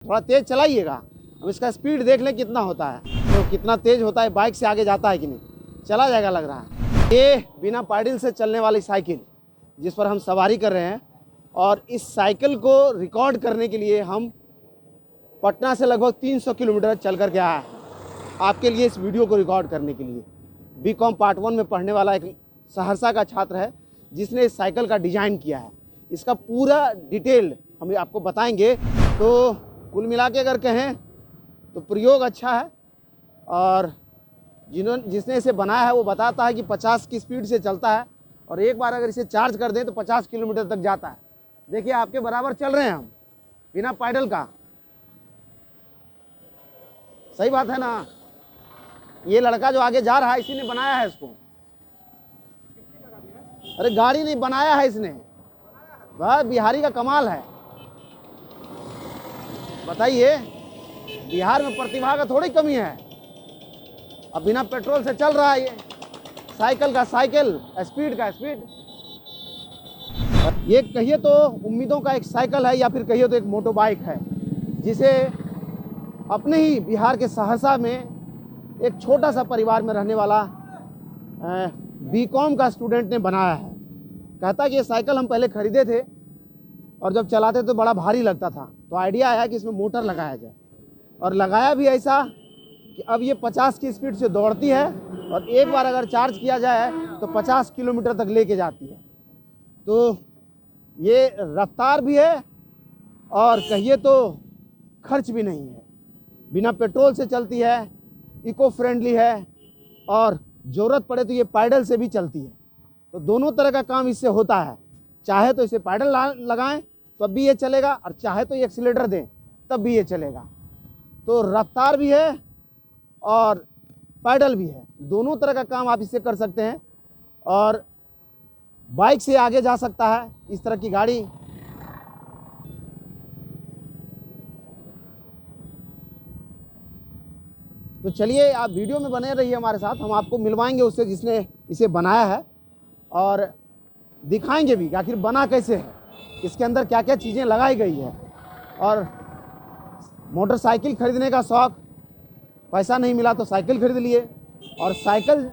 थोड़ा तेज़ चलाइएगा। अब इसका स्पीड देख लें कितना होता है, तो कितना तेज़ होता है, बाइक से आगे जाता है कि नहीं, चला जाएगा लग रहा है। ये बिना पैडल से चलने वाली साइकिल जिस पर हम सवारी कर रहे हैं, और इस साइकिल को रिकॉर्ड करने के लिए हम पटना से लगभग 300 किलोमीटर चल कर के आया है आपके लिए इस वीडियो को रिकॉर्ड करने के लिए। बीकॉम पार्ट 1 में पढ़ने वाला एक सहरसा का छात्र है जिसने इस साइकिल का डिज़ाइन किया है। इसका पूरा डिटेल हम आपको बताएंगे। तो कुल मिला के अगर कहें तो प्रयोग अच्छा है, और जिसने इसे बनाया है वो बताता है कि 50 की स्पीड से चलता है, और एक बार अगर इसे चार्ज कर दें तो 50 किलोमीटर तक जाता है। देखिए आपके बराबर चल रहे हैं हम बिना पैडल का। सही बात है ना। ये लड़का जो आगे जा रहा है इसी ने बनाया है इसको। अरे गाड़ी नहीं बनाया है इसने, बस बिहारी का कमाल है। बताइए, बिहार में प्रतिभा का थोड़ी कमी है। अब बिना पेट्रोल से चल रहा है ये साइकिल का साइकिल, स्पीड का स्पीड। ये कहिए तो उम्मीदों का एक साइकिल है, या फिर कहिए तो एक मोटो बाइक है, जिसे अपने ही बिहार के सहरसा में एक छोटा सा परिवार में रहने वाला बीकॉम का स्टूडेंट ने बनाया है। कहता है कि ये साइकिल हम पहले खरीदे थे और जब चलाते तो बड़ा भारी लगता था, तो आइडिया आया कि इसमें मोटर लगाया जाए, और लगाया भी ऐसा कि अब ये 50 की स्पीड से दौड़ती है, और एक बार अगर चार्ज किया जाए तो 50 किलोमीटर तक लेके जाती है। तो ये रफ्तार भी है और कहिए तो खर्च भी नहीं है, बिना पेट्रोल से चलती है, इको फ्रेंडली है, और ज़रूरत पड़े तो ये पैडल से भी चलती है। तो दोनों तरह का काम इससे होता है। चाहे तो इसे पैडल लगाएं तब भी ये चलेगा, और चाहे तो ये एक्सीलेटर दें तब भी ये चलेगा। तो रफ्तार भी है और पैडल भी है, दोनों तरह का काम आप इससे कर सकते हैं, और बाइक से आगे जा सकता है इस तरह की गाड़ी। तो चलिए आप वीडियो में बने रहिए हमारे साथ, हम आपको मिलवाएंगे उससे जिसने इसे बनाया है, और दिखाएंगे भी कि आखिर बना कैसे है, इसके अंदर क्या क्या चीज़ें लगाई गई है। और मोटरसाइकिल खरीदने का शौक़, पैसा नहीं मिला तो साइकिल खरीद लिए, और साइकिल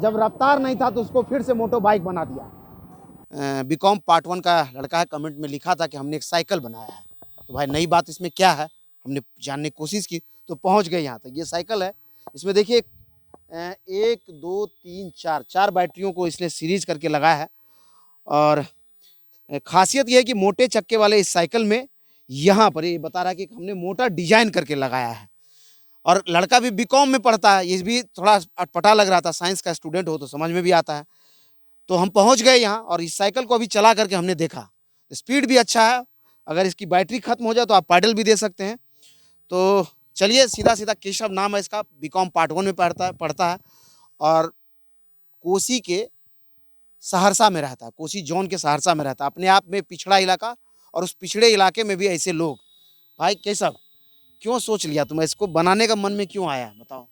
जब रफ्तार नहीं था तो उसको फिर से मोटो बाइक बना दिया। बीकॉम पार्ट 1 का लड़का है, कमेंट में लिखा था कि हमने एक साइकिल बनाया है। तो भाई नई बात इसमें क्या है, हमने जानने की कोशिश की तो पहुंच गए यहाँ तक। ये साइकिल है, इसमें देखिए 1 2 3 4 बैटरियों को इसने सीरीज करके लगाया है, और खासियत यह है कि मोटे चक्के वाले इस साइकिल में यहाँ पर ये बता रहा है कि हमने मोटा डिजाइन करके लगाया है। और लड़का भी बीकॉम में पढ़ता है, ये भी थोड़ा अटपटा लग रहा था, साइंस का स्टूडेंट हो तो समझ में भी आता है। तो हम पहुंच गए यहाँ, और इस साइकिल को अभी चला करके हमने देखा, स्पीड भी अच्छा है। अगर इसकी बैटरी खत्म हो जाए तो आप पैडल भी दे सकते हैं। तो चलिए सीधा सीधा, केशव नाम है इसका, बीकॉम पार्ट 1 में पढ़ता है, और कोसी के सहरसा में रहता है, कोसी जोन के सहरसा में रहता है, अपने आप में पिछड़ा इलाका, और उस पिछड़े इलाके में भी ऐसे लोग। भाई केशव, क्यों सोच लिया तुम्हें, इसको बनाने का मन में क्यों आया, बताओ।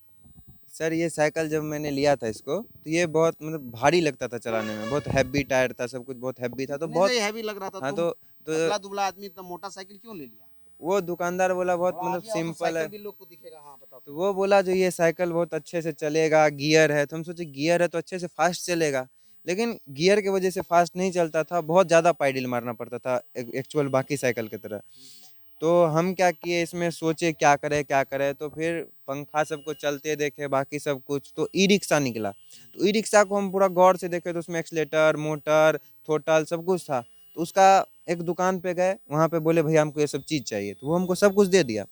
सर ये साइकिल जब मैंने लिया था इसको, तो ये बहुत मतलब भारी लगता था चलाने में, बहुत हैवी टायर था, सब कुछ बहुत हैवी था, तो बहुत हैवी लग रहा था। हाँ। तुम तो पतला दुबला आदमी, इतना मोटा साइकिल क्यों ले लिया। वो दुकानदार बोला बहुत मतलब सिंपल है, भी लोग को दिखेगा। हाँ बताओ। तो वो बोला जो ये साइकिल बहुत अच्छे से चलेगा, गियर है, तो हम सोचे गियर है तो अच्छे से फास्ट चलेगा, लेकिन गियर की वजह से फास्ट नहीं चलता था, बहुत ज़्यादा पैडल मारना पड़ता था एक्चुअल बाकी साइकिल की तरह। तो हम क्या किए, इसमें सोचे क्या करें, तो फिर पंखा सबको चलते देखे, बाकी सब कुछ, तो ई रिक्शा निकला। तो ई रिक्शा को हम पूरा गौर से देखे, तो उसमें एक्सीलेटर, मोटर, थ्रोटल सब कुछ था। तो उसका एक दुकान पे गए, वहाँ पे बोले भैया हमको ये सब चीज़ चाहिए, तो वो हमको सब कुछ दे दिया।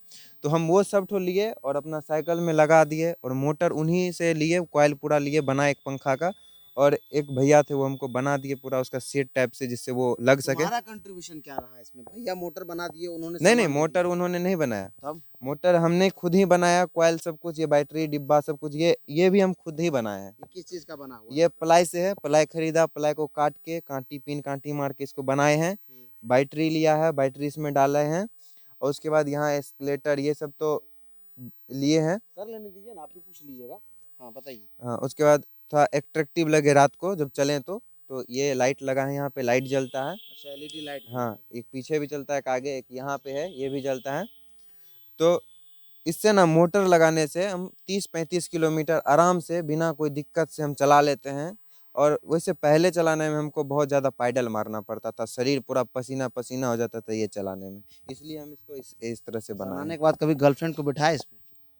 तो हम वो सब ठो लिए और अपना साइकिल में लगा दिए, और मोटर उन्हीं से लिए, कॉइल पूरा लिए, बना एक पंखा का, और एक भैया थे वो हमको बना दिए पूरा उसका सेट टाइप से, जिससे वो लग सके। तुम्हारा कंट्रीब्यूशन क्या रहा है इसमें, भैया मोटर बना दिए, उन्होंने नहीं, सामान दे मोटर दिया। उन्होंने नहीं बनाया, तब मोटर हमने खुद ही बनाया, कॉइल सब कुछ, ये बैटरी डिब्बा सब कुछ, ये भी हम खुद ही बनाए हैं। ये किस चीज का बना हुआ ये प्लाई से है, प्लाई खरीदा, प्लाई को काट के कांटी पिन कांटी मार के इसको बनाए हैं। बैटरी लिया है, बैटरी इसमें डाले हैं, और उसके बाद यहाँ एस्केलेटर ये सब तो लिए हैं। कर लेने दीजिए ना, आप भी पूछ लीजिएगा। हाँ बताइए। हाँ, उसके बाद थोड़ा एट्रैक्टिव लगे रात को जब चलें तो ये लाइट लगा है, यहाँ पे लाइट जलता है। अच्छा, एलईडी लाइट। हाँ, एक पीछे भी चलता है, एक आगे, एक यहाँ पे है, ये भी जलता है। तो इससे ना मोटर लगाने से हम 30-35 किलोमीटर आराम से बिना कोई दिक्कत से हम चला लेते हैं। और वैसे पहले चलाने में हमको बहुत ज़्यादा पैडल मारना पड़ता था, शरीर पूरा पसीना पसीना हो जाता था ये चलाने में, इसलिए हम इसको इस तरह से बनाए बनाने हैं। के बाद कभी गर्लफ्रेंड को बिठाया इस पे?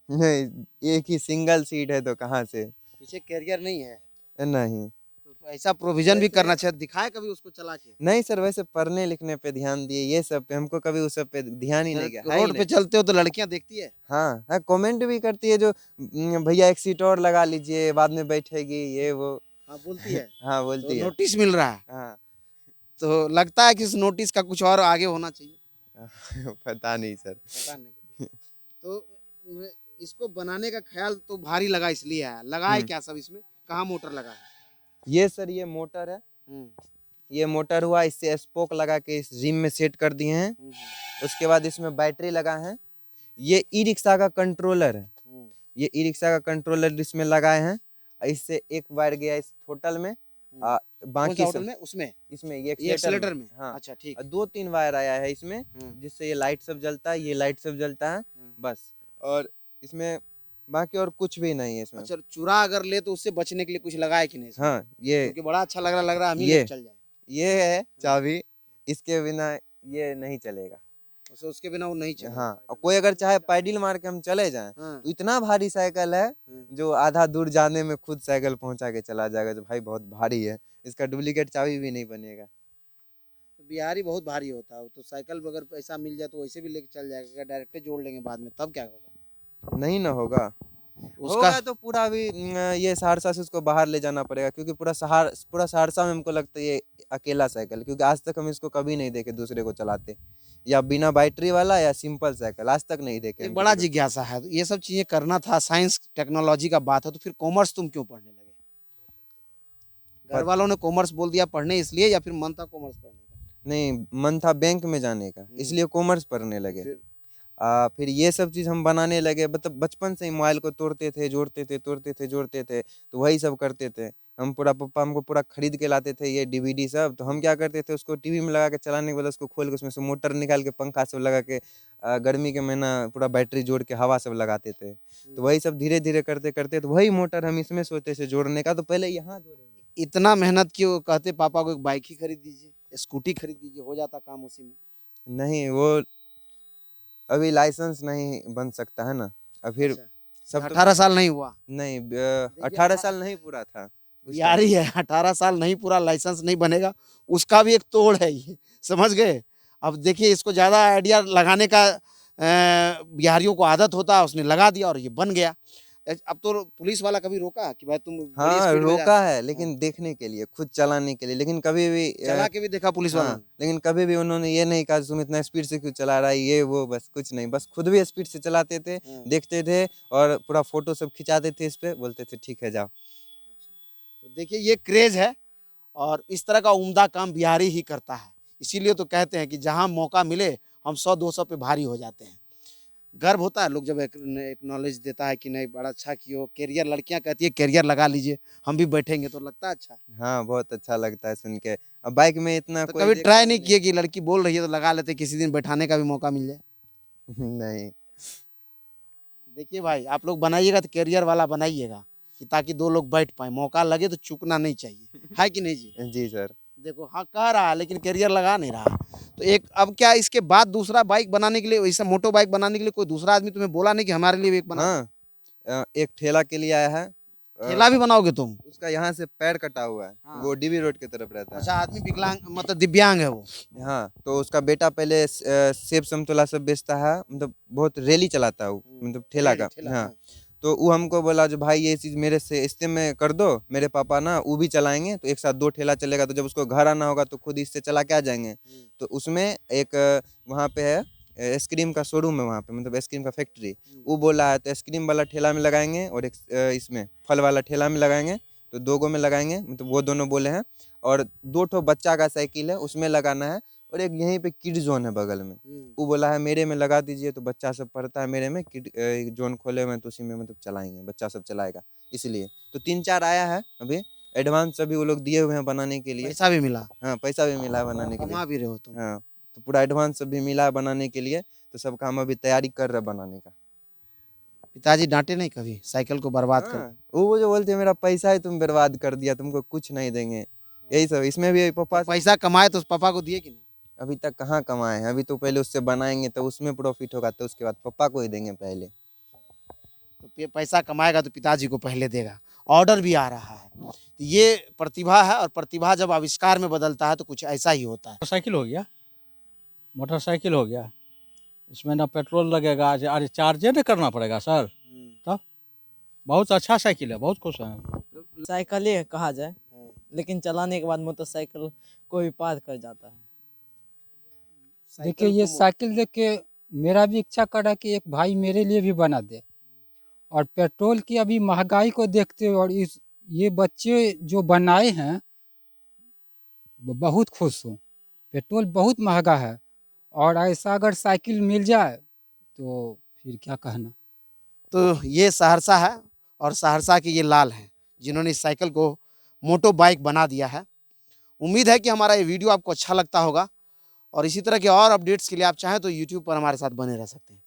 नहीं, एक ही सिंगल सीट है तो कहाँ से। पीछे कैरियर नहीं है? नहीं तो ऐसा प्रोविजन भी वैसे करना चाहिए, दिखाए कभी उसको चला के। नहीं सर, वैसे पढ़ने लिखने पे ध्यान दिए, ये सब पे हमको कभी उस सब पे ध्यान ही नहीं गया, है ही रोड पे नहीं। चलते हो तो लड़कियां देखती है? हाँ हाँ, कमेंट भी करती है जो भैया एक सीट और लगा लीजिए बाद में बैठेगी ये वो। हाँ बोलती है। हाँ तो बोलती है। नोटिस मिल रहा है, हाँ तो लगता है कि इस नोटिस का कुछ और आगे होना चाहिए। पता नहीं सर। पता नहीं। तो इसको बनाने का ख्याल तो भारी लगा इसलिए है, लगा है क्या सब इसमें, कहाँ मोटर लगा है? ये सर ये मोटर है, हम्म, ये मोटर हुआ, इससे स्पोक लगा के इस जिम में सेट कर दिए हैं। हम्म, उसके बाद इसमें बैटरी लगा है। ये ई रिक्शा का कंट्रोलर है, हम्म। ये ई रिक्शा का कंट्रोलर इसमें लगाए हैं। इससे एक वायर गया इस टोटल में, कौन बाकी सा होटल सब में? उसमें? इसमें ये ये एक्सीलेटर एक्सीलेटर में। में? हाँ, अच्छा ठीक। और 2-3 वायर आया है इसमें, हम्म, जिससे ये लाइट सब जलता है, ये लाइट सब जलता है बस। और इसमें बाकी और कुछ भी नहीं है इसमें। अच्छा, चुरा अगर ले तो उससे बचने के लिए कुछ लगा है कि नहीं इसमें? हाँ ये क्योंकि बड़ा अच्छा लग रहा है, हम ही ये लेके चल जाए। ये है चाबी, इसके बिना ये नहीं चलेगा। तो उसके बिना वो नहीं चलेगा। हाँ, और कोई अगर चाहे पैडल मार के हम चले जाएं हाँ, तो इतना भारी साइकिल है हाँ। जो आधा दूर जाने में खुद साइकिल पहुंचा के चला जाएगा, जो भाई बहुत भारी है, इसका डुप्लीकेट चाबी भी नहीं बनेगा। तो बिहारी बहुत भारी होता है, तो साइकिल अगर पैसा मिल जाए तो वैसे भी लेके चल जाएगा, डायरेक्ट जोड़ लेंगे बाद में, तब क्या होगा? नहीं ना होगा, उसका होगा तो पूरा भी ये सहरसा से उसको बाहर ले जाना पड़ेगा, क्योंकि पूरा सहरसा में हमको लगता है ये अकेला साइकिल है, क्योंकि आज तक हम इसको कभी नहीं देखे दूसरे को चलाते, या बिना बैटरी वाला या सिंपल साइकिल आज तक नहीं देखे एक हम बड़ा किसी को। जिज्ञासा है, ये सब चीजें करना था, साइंस टेक्नोलॉजी का बात है, तो फिर कॉमर्स तुम क्यों पढ़ने लगे? घर वालों ने कॉमर्स बोल दिया पढ़ने इसलिए, या फिर मन था कॉमर्स पढ़ने का? नहीं, मन था बैंक में जाने का, इसलिए कॉमर्स पढ़ने लगे। फिर फिर ये सब चीज़ हम बनाने लगे, मतलब बचपन से ही मोबाइल को तोड़ते थे, जोड़ते थे, तोड़ते थे, जोड़ते थे, तो वही सब करते थे हम। पूरा पापा हमको पूरा खरीद के लाते थे ये डीवीडी सब, तो हम क्या करते थे उसको टीवी में लगा के चलाने के बाद उसको खोल के उसमें से मोटर निकाल के पंखा सब लगा के गर्मी के महीना पूरा बैटरी जोड़ के हवा सब लगाते थे। तो वही सब धीरे धीरे करते करते, तो वही मोटर हम इसमें सोचते थे जोड़ने का, तो पहले यहाँ जोड़ेंगे। इतना मेहनत क्यों? कहते पापा को एक बाइक ही खरीद दीजिए, स्कूटी खरीद दीजिए, हो जाता काम उसी में। नहीं, वो अभी लाइसेंस नहीं बन सकता है ना, और फिर अच्छा, सब तो 18 साल नहीं हुआ? नहीं, 18 साल नहीं पूरा था उस यार टाइम। ही है, 18 साल नहीं पूरा, लाइसेंस नहीं बनेगा, उसका भी एक तोड़ है ये, समझ गए? अब देखिए, इसको ज्यादा आइडिया लगाने का बिहारियों को आदत होता है, उसने लगा दिया और ये बन गया। अब तो पुलिस वाला कभी रोका कि भाई तुम बड़ी हाँ स्पीड में जा रोका रहे है, हो? लेकिन देखने के लिए, खुद चलाने के लिए, लेकिन कभी भी चला के भी देखा पुलिस वालों हाँ, ने? लेकिन कभी भी उन्होंने ये नहीं कहा तुम इतना स्पीड से क्यों चला रहा है ये वो, बस कुछ नहीं, बस खुद भी स्पीड से चलाते थे, हाँ। देखते थे और पूरा फोटो सब खिंचाते थे इस पे, बोलते थे ठीक है जाओ। तो देखिए, ये क्रेज है, और इस तरह का उम्दा काम बिहारी ही करता है, इसीलिए तो कहते हैं कि जहाँ मौका मिले हम 100-200 पे भारी हो जाते हैं। गर्व होता है लोग जब एक नॉलेज देता है कि नहीं बड़ा अच्छा किए, कैरियर, लड़कियां कहती है कैरियर लगा लीजिए, हम भी बैठेंगे, तो लगता है अच्छा। हाँ बहुत अच्छा लगता है सुन के। अब बाइक में इतना तो कोई कभी देखता ट्राई भी नहीं किए कि लड़की बोल रही है तो लगा लेते, किसी दिन बैठाने का भी मौका मिल जाए? नहीं। देखिए भाई, आप लोग बनाइएगा तो कैरियर वाला बनाइएगा, कि ताकि 2 लोग बैठ पाए, मौका लगे तो चूकना नहीं चाहिए, है कि नहीं जी? जी सर। देखो, हाँ कह रहा है लेकिन कैरियर लगा नहीं रहा। तो एक, अब क्या इसके बाद दूसरा बाइक बनाने के लिए, वैसा मोटो बाइक बनाने के लिए कोई दूसरा आदमी तुम्हें बोला नहीं कि हमारे लिए भी एक बना दो? हाँ, एक ठेला के लिए आया है, ठेला भी बनाओगे तुम? उसका यहाँ से पैर कटा हुआ है, हाँ। वो डीबी रोड की तरफ रहता है। अच्छा, आदमी विकलांग मतलब दिव्यांग है वो? हाँ, तो उसका बेटा पहले सेब संतोला सब बेचता है, मतलब बहुत रैली चलाता है वो, मतलब ठेला का। हाँ, हाँ। तो वो हमको बोला जो भाई ये चीज़ मेरे से इससे में कर दो, मेरे पापा ना वो भी चलाएंगे, तो एक साथ 2 ठेला चलेगा, तो जब उसको घर आना होगा तो खुद इससे चला के आ जाएंगे। तो उसमें एक वहाँ पे है आइसक्रीम का शोरूम है वहाँ पे, मतलब आइसक्रीम का फैक्ट्री, वो बोला है तो आइसक्रीम वाला ठेला में लगाएंगे और एक इसमें फल वाला ठेला में लगाएंगे, तो 2 गो में लगाएंगे, मतलब वो दोनों बोले हैं। और 2 ठो बच्चा का साइकिल है उसमें लगाना है, और एक यहीं पे किड जोन है बगल में, वो बोला है मेरे में लगा दीजिए, तो बच्चा सब पढ़ता है मेरे में, किड जोन खोले हुए हैं, तो उसी में मतलब चलाएंगे, बच्चा सब चलाएगा, इसलिए। तो 3-4 आया है अभी, एडवांस अभी वो लोग दिए हुए हैं बनाने के लिए। पैसा भी मिला? हाँ पैसा भी मिला है बनाने के लिए। कमा भी रहे हो तुम? हाँ, तो पूरा एडवांस भी मिला है बनाने के लिए, तो सब काम अभी तैयारी कर रहे बनाने का। पिताजी डांटे नहीं कभी साइकिल को बर्बाद कर? हाँ, वो जो बोलते हैं मेरा पैसा है तुम बर्बाद कर दिया, तुमको कुछ नहीं देंगे, यही सब। इसमें भी पापा पैसा कमाए तो उस पापा को दिए कि नहीं? अभी तक कहाँ कमाए हैं, अभी तो पहले उससे बनाएंगे तो उसमें प्रॉफिट होगा, तो उसके बाद पापा को ही देंगे पहले। तो पैसा कमाएगा तो पिताजी को पहले देगा। ऑर्डर भी आ रहा है, तो ये प्रतिभा है, और प्रतिभा जब आविष्कार में बदलता है तो कुछ ऐसा ही होता है। मोटरसाइकिल हो गया, मोटरसाइकिल हो गया, इसमें ना पेट्रोल लगेगा, अरे चार्जर नहीं करना पड़ेगा सर। तब बहुत अच्छा साइकिल है, बहुत खुश हैं। साइकिल ही कहा जाए, लेकिन चलाने के बाद मोटरसाइकिल कोई पार कर जाता है। देखिए ये साइकिल देख के मेरा भी इच्छा कर रहा है कि एक भाई मेरे लिए भी बना दे, और पेट्रोल की अभी महंगाई को देखते हुए और इस ये बच्चे जो बनाए हैं बहुत खुश हूँ। पेट्रोल बहुत महंगा है, और ऐसा अगर साइकिल मिल जाए तो फिर क्या कहना। तो ये सहरसा है, और सहरसा के ये लाल हैं जिन्होंने इस साइकिल को मोटो बाइक बना दिया है। उम्मीद है कि हमारा ये वीडियो आपको अच्छा लगता होगा, और इसी तरह के और अपडेट्स के लिए आप चाहें तो यूट्यूब पर हमारे साथ बने रह सकते हैं।